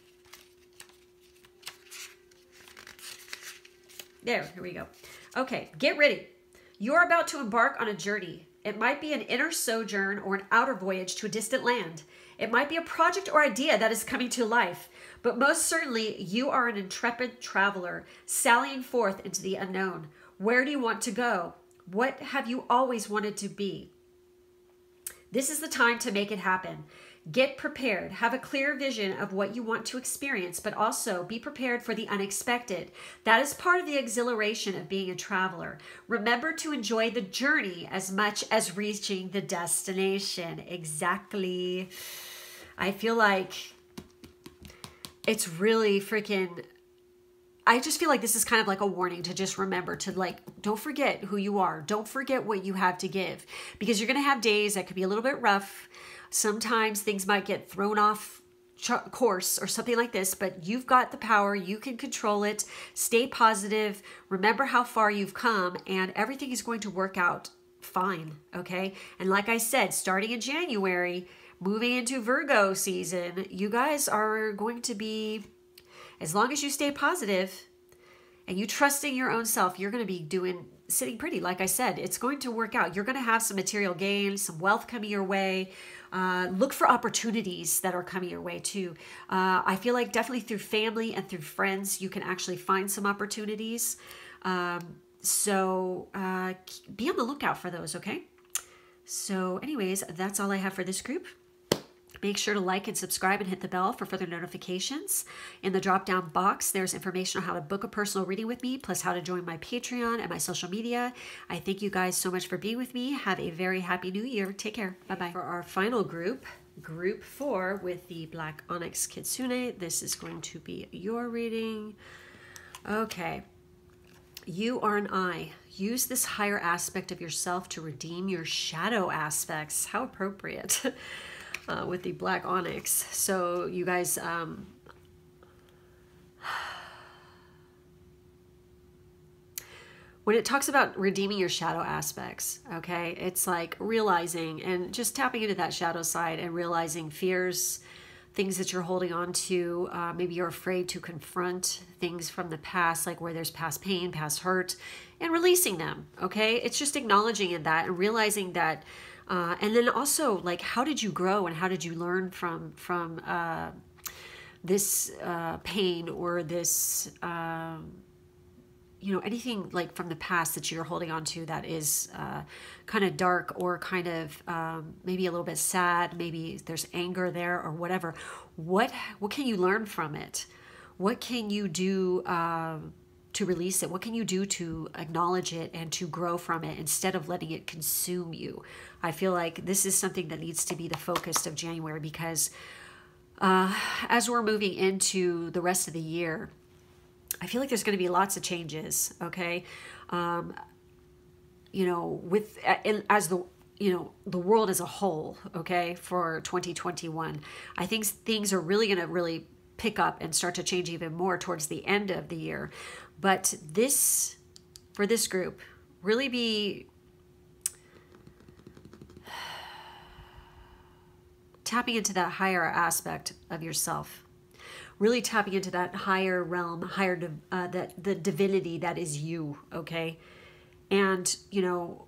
There, here we go. Okay, get ready. You're about to embark on a journey. It might be an inner sojourn or an outer voyage to a distant land. It might be a project or idea that is coming to life, but most certainly you are an intrepid traveler sallying forth into the unknown. Where do you want to go? What have you always wanted to be? This is the time to make it happen. Get prepared. Have a clear vision of what you want to experience, but also be prepared for the unexpected. That is part of the exhilaration of being a traveler. Remember to enjoy the journey as much as reaching the destination. Exactly. I feel like it's really freaking... I just feel like this is kind of like a warning to just remember to, like, don't forget who you are. Don't forget what you have to give, because you're going to have days that could be a little bit rough. Sometimes things might get thrown off course or something like this, but you've got the power. You can control it. Stay positive. Remember how far you've come, and everything is going to work out fine. Okay. And like I said, starting in January, moving into Virgo season, you guys are going to be, as long as you stay positive and you trust in your own self, you're going to be sitting pretty. Like I said, it's going to work out. You're going to have some material gain, some wealth coming your way. Look for opportunities that are coming your way too. I feel like definitely through family and through friends, you can actually find some opportunities. So be on the lookout for those, okay? So anyways, that's all I have for this group. Make sure to like and subscribe and hit the bell for further notifications. In the drop-down box, there's information on how to book a personal reading with me, plus how to join my Patreon and my social media. I thank you guys so much for being with me. Have a very happy new year. Take care. Bye-bye. For our final group, group 4 with the Black Onyx Kitsune, this is going to be your reading. Okay. You are an eye. Use this higher aspect of yourself to redeem your shadow aspects. How appropriate. With the Black Onyx. So you guys, when it talks about redeeming your shadow aspects, okay, it's like realizing and just tapping into that shadow side and realizing fears, things that you're holding on to. Maybe you're afraid to confront things from the past, like where there's past pain, past hurt, and releasing them, okay? It's just acknowledging in that and realizing that. And then also, like, how did you grow and how did you learn from this pain or this, you know, anything like from the past that you're holding on to that is kind of dark or kind of maybe a little bit sad, maybe there's anger there or whatever. What can you learn from it? What can you do to release it? What can you do to acknowledge it and to grow from it instead of letting it consume you? I feel like this is something that needs to be the focus of January, because as we're moving into the rest of the year, I feel like there's going to be lots of changes, okay? You know, as the, you know, the world as a whole, okay, for 2021, I think things are really going to pick up and start to change even more towards the end of the year. But this, for this group, really be tapping into that higher aspect of yourself, really tapping into that higher realm, the divinity that is you, okay? And, you know,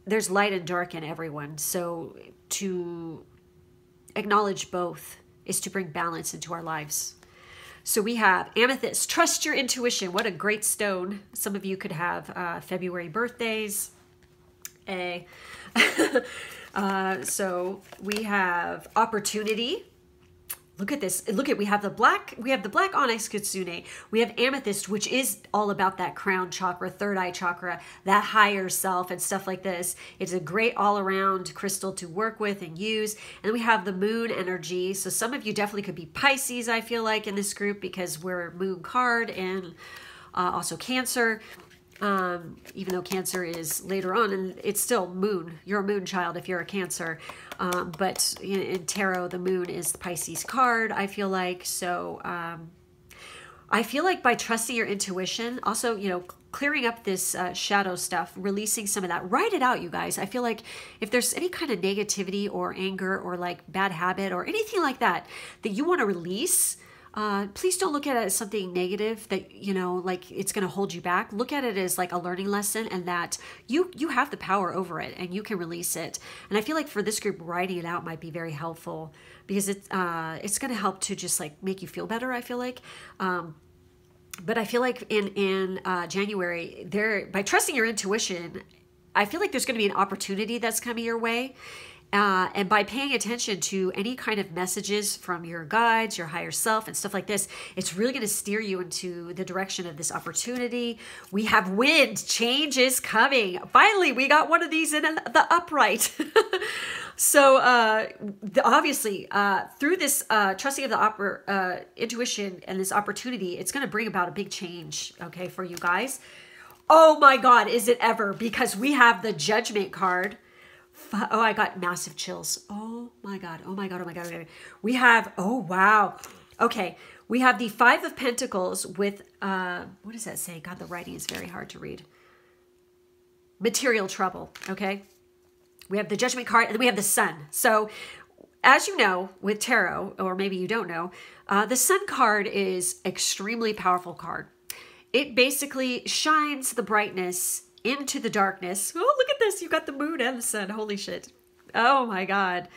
there's light and dark in everyone. So to acknowledge both is to bring balance into our lives. So we have amethyst, trust your intuition. What a great stone. Some of you could have February birthdays. So we have opportunity. Look at this. Look at, we have the black onyx kitsune. We have amethyst, which is all about that crown chakra, third eye chakra, that higher self and stuff like this. It's a great all around crystal to work with and use. And then we have the moon energy. So some of you definitely could be Pisces, I feel like, in this group, because we're moon card, and also Cancer. Even though Cancer is later on, and it's still moon. You're a moon child if you're a Cancer. But in tarot, the moon is the Pisces card, I feel like. So I feel like by trusting your intuition, also, you know, clearing up this shadow stuff, releasing some of that, write it out, you guys. I feel like if there's any kind of negativity or anger or like bad habit or anything like that that you want to release, please don't look at it as something negative that, you know, like it's going to hold you back. Look at it as like a learning lesson, and that you have the power over it and you can release it. And I feel like for this group, writing it out might be very helpful, because it's going to help to just like make you feel better, I feel like. But I feel like in January, by trusting your intuition, I feel like there's going to be an opportunity that's coming your way. And by paying attention to any kind of messages from your guides, your higher self, and stuff like this, it's really going to steer you into the direction of this opportunity. We have wind. Change is coming. Finally, we got one of these in the upright. So obviously, through this trusting of the intuition and this opportunity, it's going to bring about a big change, okay, for you guys. Oh my God, is it ever? Because we have the Judgment card. Oh, I got massive chills. Oh my God. Oh my God. Oh my God. We have, oh wow. Okay. We have the Five of Pentacles with, what does that say? God, the writing is very hard to read. Material trouble. Okay. We have the Judgment card, and we have the Sun. So as you know, with tarot, or maybe you don't know, the Sun card is extremely powerful card. It basically shines the brightness into the darkness. Oh, look at this. You got the moon and the sun. Holy shit. Oh my God.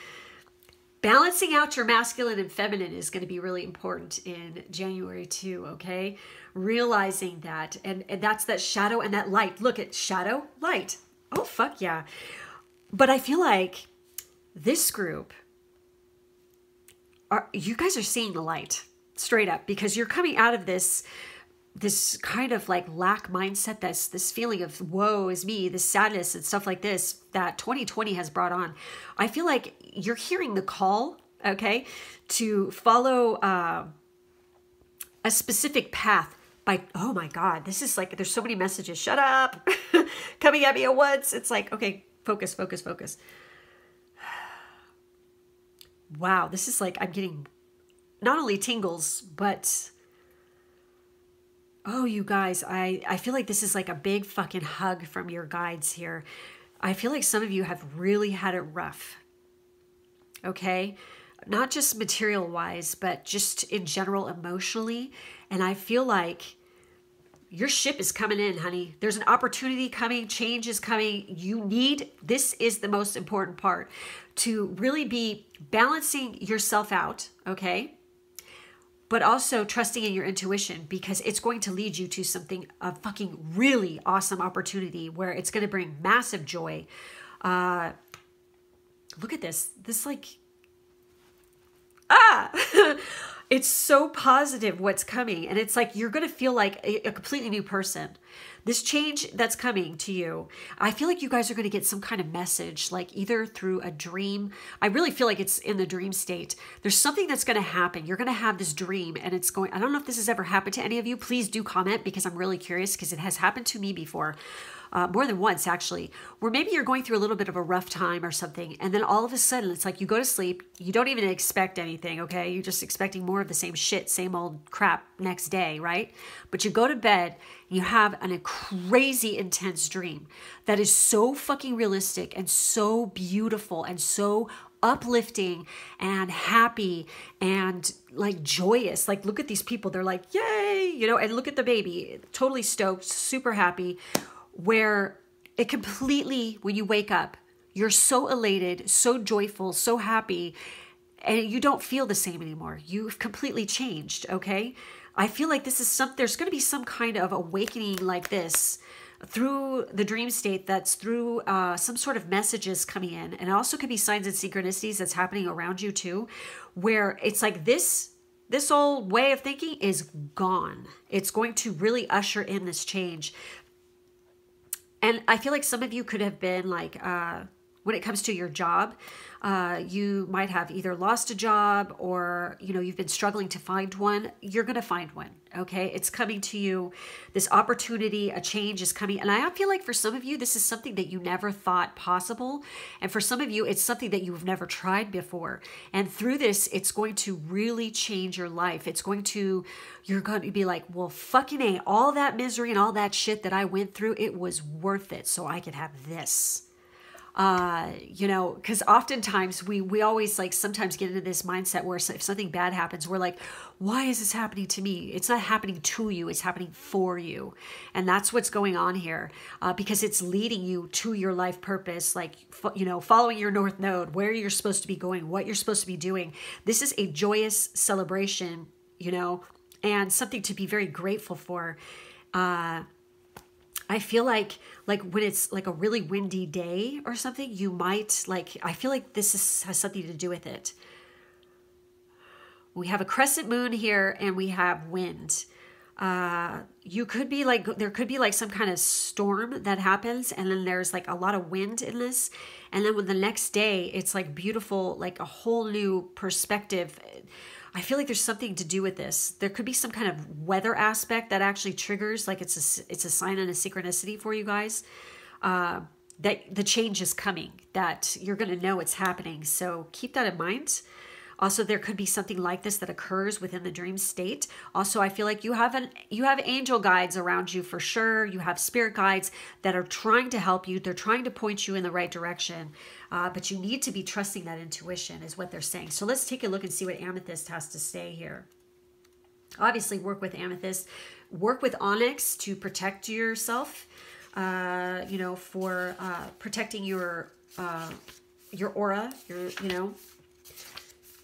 Balancing out your masculine and feminine is going to be really important in January too, okay? Realizing that. And that's that shadow and that light. Look at shadow, light. Oh, fuck yeah. But I feel like this group, you guys are seeing the light straight up, because you're coming out of this kind of like lack mindset, this feeling of woe is me, this sadness and stuff like this that 2020 has brought on. I feel like you're hearing the call, okay, to follow a specific path by, oh my God, this is like, there's so many messages, shut up, coming at me at once. It's like, okay, focus, focus, focus. Wow, this is like, I'm getting not only tingles, but oh, you guys, I feel like this is like a big fucking hug from your guides here. I feel like some of you have really had it rough. Okay? Not just material-wise, but just in general emotionally. And I feel like your ship is coming in, honey. There's an opportunity coming. Change is coming. This is the most important part, to really be balancing yourself out, okay? But also trusting in your intuition, because it's going to lead you to something, a fucking really awesome opportunity where it's going to bring massive joy. Look at this. This like, it's so positive what's coming. And it's like, you're going to feel like a completely new person. This change that's coming to you, I feel like you guys are going to get some kind of message, like either through a dream. I really feel like it's in the dream state. There's something that's going to happen. You're going to have this dream, and it's going, I don't know if this has ever happened to any of you. Please do comment, because I'm really curious, because it has happened to me before. More than once, actually, where maybe you're going through a little bit of a rough time or something, and then all of a sudden it's like you go to sleep, you don't even expect anything, okay? You're just expecting more of the same shit, same old crap next day, right? But you go to bed, and you have a crazy intense dream that is so fucking realistic and so beautiful and so uplifting and happy and like joyous. Like, look at these people. They're like, yay, you know, and look at the baby, totally stoked, super happy, where it completely, when you wake up, you're so elated, so joyful, so happy. and you don't feel the same anymore. You've completely changed, okay? I feel like this is there's going to be some kind of awakening like this through the dream state, that's through some sort of messages coming in. And it also could be signs and synchronicities that's happening around you too, where it's like this old way of thinking is gone. It's going to really usher in this change. And I feel like some of you could have been like, when it comes to your job, you might have either lost a job or, you know, you've been struggling to find one. You're going to find one. Okay. It's coming to you. This opportunity, a change is coming. And I feel like for some of you, this is something that you never thought possible. And for some of you, it's something that you've never tried before. And through this, it's going to really change your life. You're going to be like, well, fucking A, all that misery and all that shit that I went through, it was worth it so I could have this. You know, because oftentimes we always like sometimes get into this mindset where if something bad happens, we're like, why is this happening to me? It's not happening to you. It's happening for you. And that's what's going on here, because it's leading you to your life purpose, like, you know, following your North Node, where you're supposed to be going, what you're supposed to be doing. This is a joyous celebration, you know, and something to be very grateful for. I feel like when it's like a really windy day or something, you might like, I feel like has something to do with it. We have a crescent moon here and we have wind. You could be like, there could be like some kind of storm that happens, and then there's like a lot of wind in this. And then when the next day, it's like beautiful, like a whole new perspective. I feel like there's something to do with this. There could be some kind of weather aspect that actually triggers, like it's a sign and a synchronicity for you guys, that the change is coming, that you're going to know it's happening. So keep that in mind. Also, there could be something like this that occurs within the dream state. Also, I feel like you have angel guides around you for sure. You have spirit guides that are trying to help you. They're trying to point you in the right direction. But you need to be trusting that intuition is what they're saying. So let's take a look and see what Amethyst has to say here. Obviously, work with Amethyst. Work with Onyx to protect yourself, you know, for protecting your aura, you know.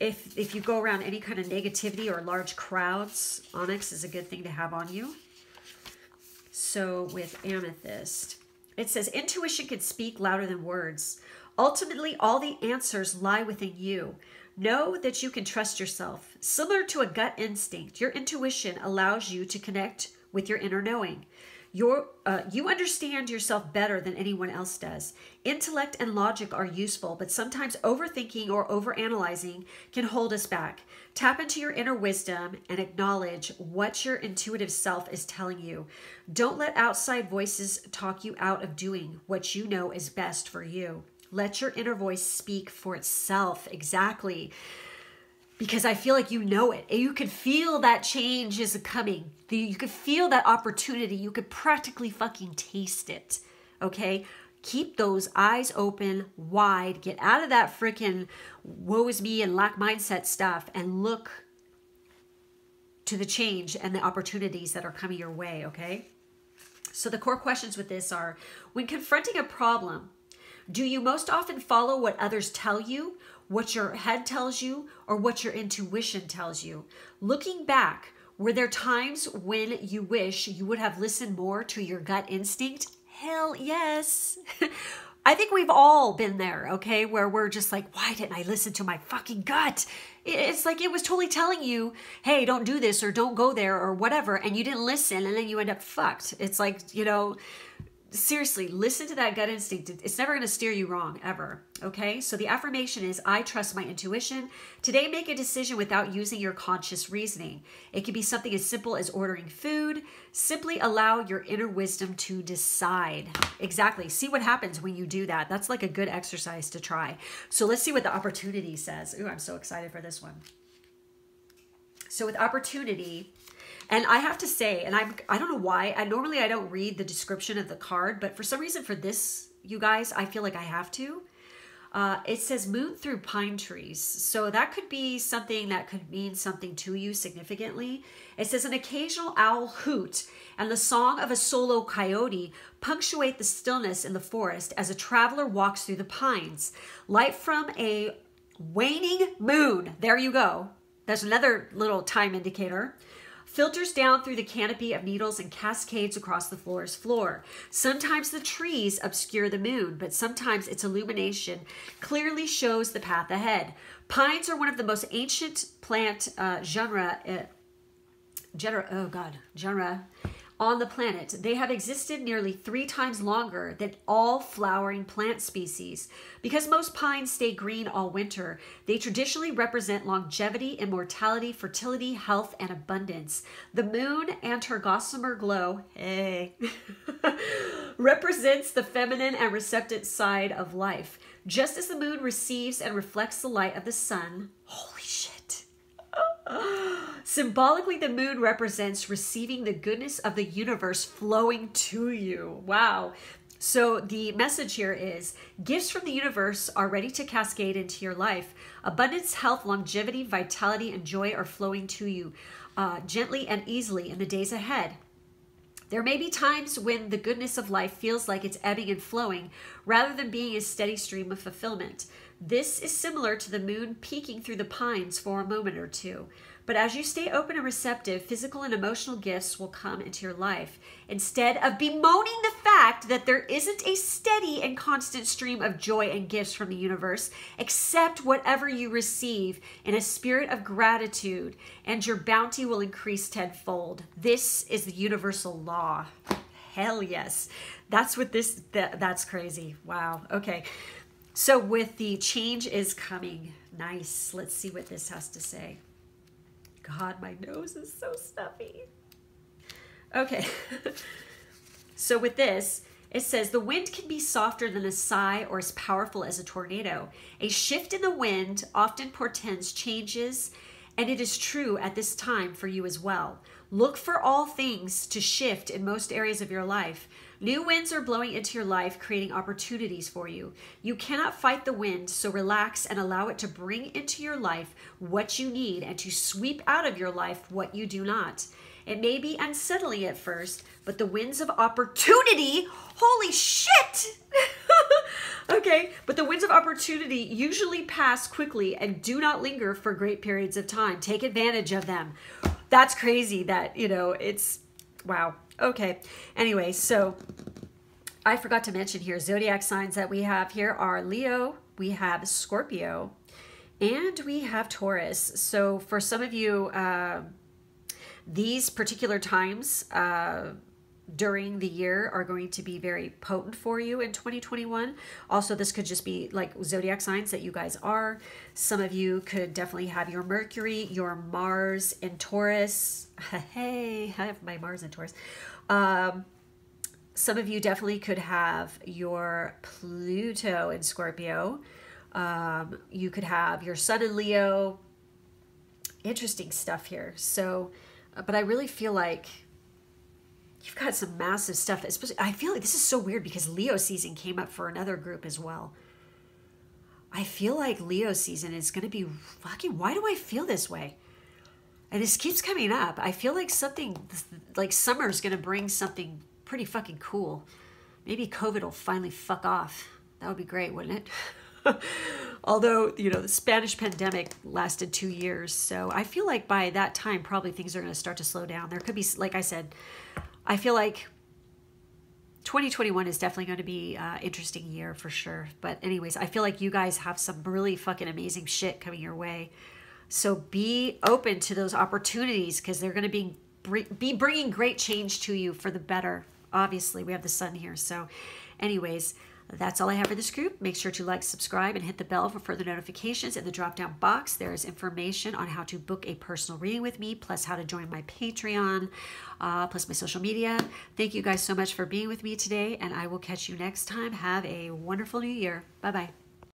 If you go around any kind of negativity or large crowds, Onyx is a good thing to have on you. So with Amethyst, it says, intuition can speak louder than words. Ultimately, all the answers lie within you. Know that you can trust yourself. Similar to a gut instinct, your intuition allows you to connect with your inner knowing. You understand yourself better than anyone else does. Intellect and logic are useful, but sometimes overthinking or overanalyzing can hold us back. Tap into your inner wisdom and acknowledge what your intuitive self is telling you. Don't let outside voices talk you out of doing what you know is best for you. Let your inner voice speak for itself. Exactly. Because I feel like you know it. You can feel that change is coming. You can feel that opportunity. You could practically fucking taste it. Okay? Keep those eyes open wide. Get out of that freaking woe is me and lack mindset stuff and look to the change and the opportunities that are coming your way. Okay? So the core questions with this are, when confronting a problem, do you most often follow what others tell you, what your head tells you, or what your intuition tells you? Looking back, were there times when you wish you would have listened more to your gut instinct? Hell yes. I think we've all been there, okay, where we're just like, why didn't I listen to my fucking gut? It's like it was totally telling you, hey, don't do this or don't go there or whatever, and you didn't listen, and then you end up fucked. It's like, you know, seriously, listen to that gut instinct. It's never going to steer you wrong, ever. Okay? So the affirmation is, I trust my intuition. Today, make a decision without using your conscious reasoning. It can be something as simple as ordering food. Simply allow your inner wisdom to decide. Exactly. See what happens when you do that. That's like a good exercise to try. So let's see what the opportunity says. Ooh, I'm so excited for this one. So with opportunity, and I have to say, and I don't know why, normally I don't read the description of the card, but for some reason for this, you guys, I feel like I have to. It says moon through pine trees. So that could be something that could mean something to you significantly. It says an occasional owl hoot and the song of a solo coyote punctuate the stillness in the forest as a traveler walks through the pines. Light from a Waning moon. There you go. That's another little time indicator. Filters down through the canopy of needles and cascades across the forest floor. Sometimes the trees obscure the moon, but sometimes its illumination clearly shows the path ahead. Pines are one of the most ancient plant genre on the planet. They have existed nearly 3 times longer than all flowering plant species. Because most pines stay green all winter, they traditionally represent longevity, immortality, fertility, health, and abundance. The moon and her gossamer glow, hey, represents the feminine and receptive side of life. Just as the moon receives and reflects the light of the sun, holy shit. Symbolically, the moon represents receiving the goodness of the universe flowing to you. Wow. So the message here is gifts from the universe are ready to cascade into your life. Abundance, health, longevity, vitality, and joy are flowing to you gently and easily in the days ahead. There may be times when the goodness of life feels like it's ebbing and flowing rather than being a steady stream of fulfillment. This is similar to the moon peeking through the pines for a moment or two. But as you stay open and receptive, physical and emotional gifts will come into your life. Instead of bemoaning the fact that there isn't a steady and constant stream of joy and gifts from the universe, accept whatever you receive in a spirit of gratitude, and your bounty will increase tenfold. This is the universal law. Hell yes. That's what that's crazy. Wow. Okay. So with the change is coming. Nice. Let's see what this has to say. God, my nose is so stuffy. Okay. So with this, it says the wind can be softer than a sigh or as powerful as a tornado. A shift in the wind often portends changes, and it is true at this time for you as well. Look for all things to shift in most areas of your life. New winds are blowing into your life, creating opportunities for you. You cannot fight the wind, so relax and allow it to bring into your life what you need and to sweep out of your life what you do not. It may be unsettling at first, but the winds of opportunity, holy shit! Okay, but the winds of opportunity usually pass quickly and do not linger for great periods of time. Take advantage of them. That's crazy that, it's, wow. Okay, anyway, so I forgot to mention here, zodiac signs that we have here are Leo, we have Scorpio, and we have Taurus. So for some of you, these particular times during the year are going to be very potent for you in 2021. Also, this could just be like zodiac signs that you guys are. Some of you could definitely have your Mercury, your Mars in Taurus. Hey, I have my Mars in Taurus. Some of you definitely could have your Pluto in Scorpio. You could have your Sun in Leo. Interesting stuff here. So, but I really feel like you've got some massive stuff. Especially, I feel like this is so weird because Leo season came up for another group as well. I feel like Leo season is going to be fucking, why do I feel this way? And this keeps coming up. I feel like something, like summer's going to bring something pretty fucking cool. Maybe COVID will finally fuck off. That would be great, wouldn't it? Although, the Spanish pandemic lasted 2 years. So I feel like by that time, probably things are going to start to slow down. There could be, like I said, I feel like 2021 is definitely going to be an interesting year for sure. But anyways, I feel like you guys have some really fucking amazing shit coming your way. So be open to those opportunities because they're going to be bringing great change to you for the better. Obviously, we have the sun here. So anyways, that's all I have for this group. Make sure to like, subscribe, and hit the bell for further notifications. In the drop-down box, there is information on how to book a personal reading with me, plus how to join my Patreon, plus my social media. Thank you guys so much for being with me today, and I will catch you next time. Have a wonderful new year. Bye-bye.